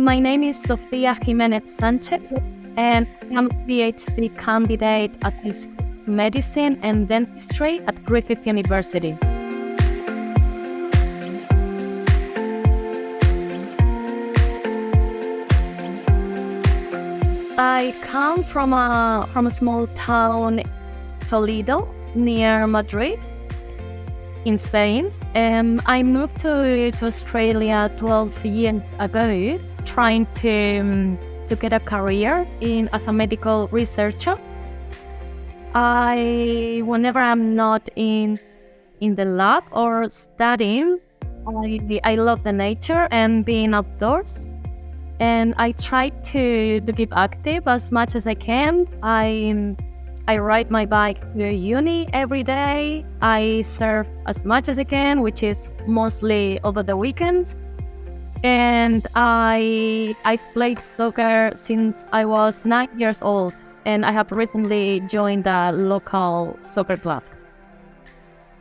My name is Sofia Jimenez Sanchez, and I'm a PhD candidate at this medicine and dentistry at Griffith University. I come from a small town, Toledo, near Madrid, in Spain. I moved to Australia 12 years ago, trying to get a career as a medical researcher. Whenever I'm not in the lab or studying, I love the nature and being outdoors. And I try to keep active as much as I can. I ride my bike to uni every day. I surf as much as I can, which is mostly over the weekends. And I've played soccer since I was 9 years old, and I have recently joined a local soccer club.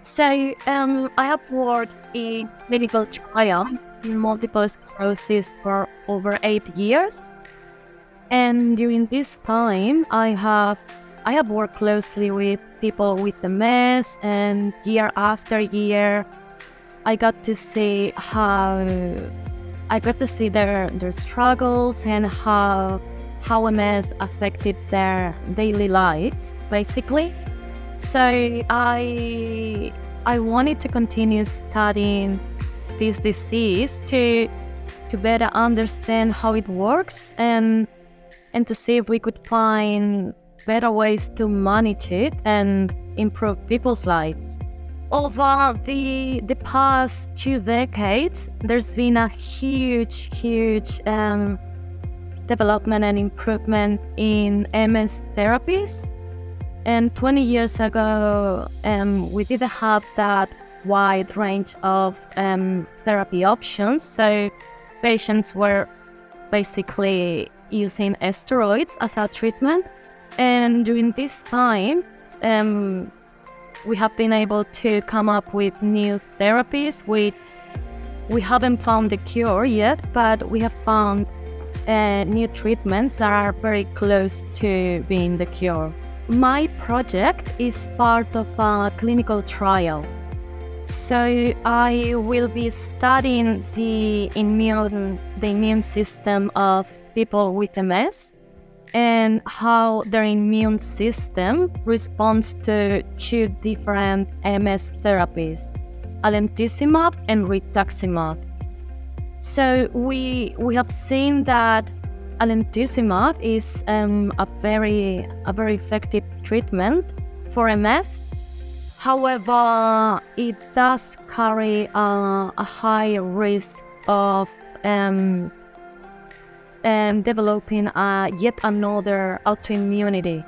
So I have worked in clinical trial in multiple sclerosis for over 8 years. And during this time, I have worked closely with people with MS, and year after year, I got to see their struggles and how MS affected their daily lives, basically. So I wanted to continue studying this disease to better understand how it works and to see if we could find better ways to manage it and improve people's lives. Over the past 2 decades, there's been a huge development and improvement in MS therapies. And 20 years ago, we didn't have that wide range of therapy options. So patients were basically using steroids as a treatment. And during this time, we have been able to come up with new therapies, which we haven't found the cure yet, but we have found new treatments that are very close to being the cure. My project is part of a clinical trial. So I will be studying the immune system of people with MS and how their immune system responds to 2 different MS therapies, alentizumab and rituximab. So we have seen that alentizumab is a very effective treatment for MS. However, it does carry a high risk of developing yet another autoimmunity.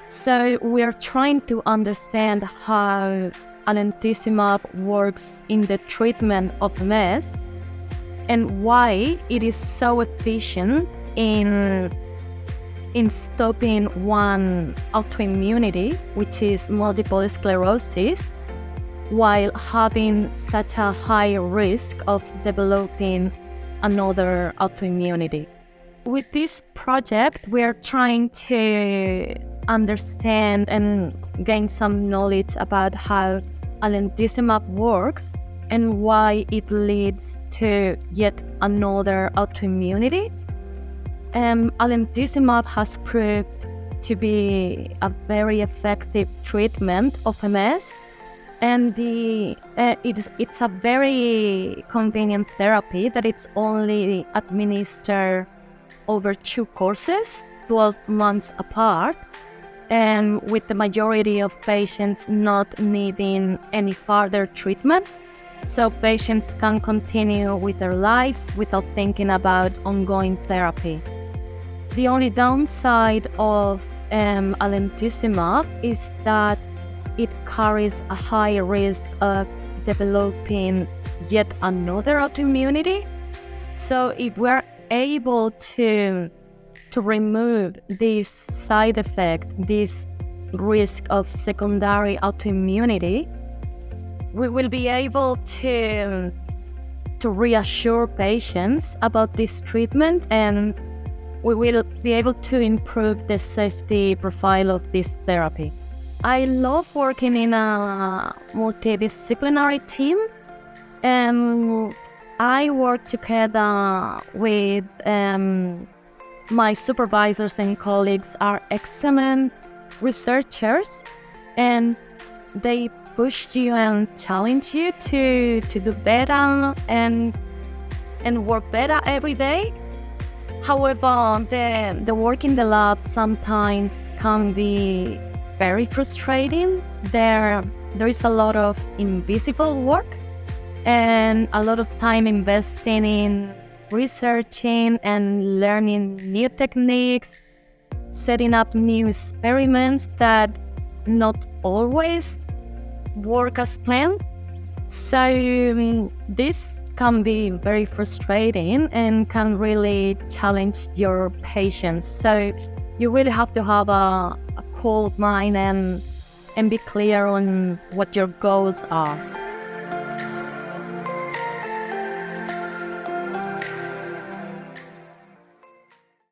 So we are trying to understand how alentizumab works in the treatment of MS and why it is so efficient in stopping one autoimmunity, which is multiple sclerosis, while having such a high risk of developing another autoimmunity. With this project, we are trying to understand and gain some knowledge about how alentizumab works and why it leads to yet another autoimmunity. Alentizumab has proved to be a very effective treatment of MS, and it's a very convenient therapy that it's only administered over 2 courses, 12 months apart, and with the majority of patients not needing any further treatment. So patients can continue with their lives without thinking about ongoing therapy. The only downside of alentizumab is that it carries a high risk of developing yet another autoimmunity. So if we're able to remove this side effect, this risk of secondary autoimmunity, we will be able to to reassure patients about this treatment, and we will be able to improve the safety profile of this therapy. I love working in a multidisciplinary team. I work together with my supervisors and colleagues are excellent researchers, and they push you and challenge you to do better and work better every day. However, the work in the lab sometimes can be very frustrating. There is a lot of invisible work and a lot of time investing in researching and learning new techniques, setting up new experiments that not always work as planned. So this can be very frustrating and can really challenge your patients. So you really have to have a cold mind and be clear on what your goals are.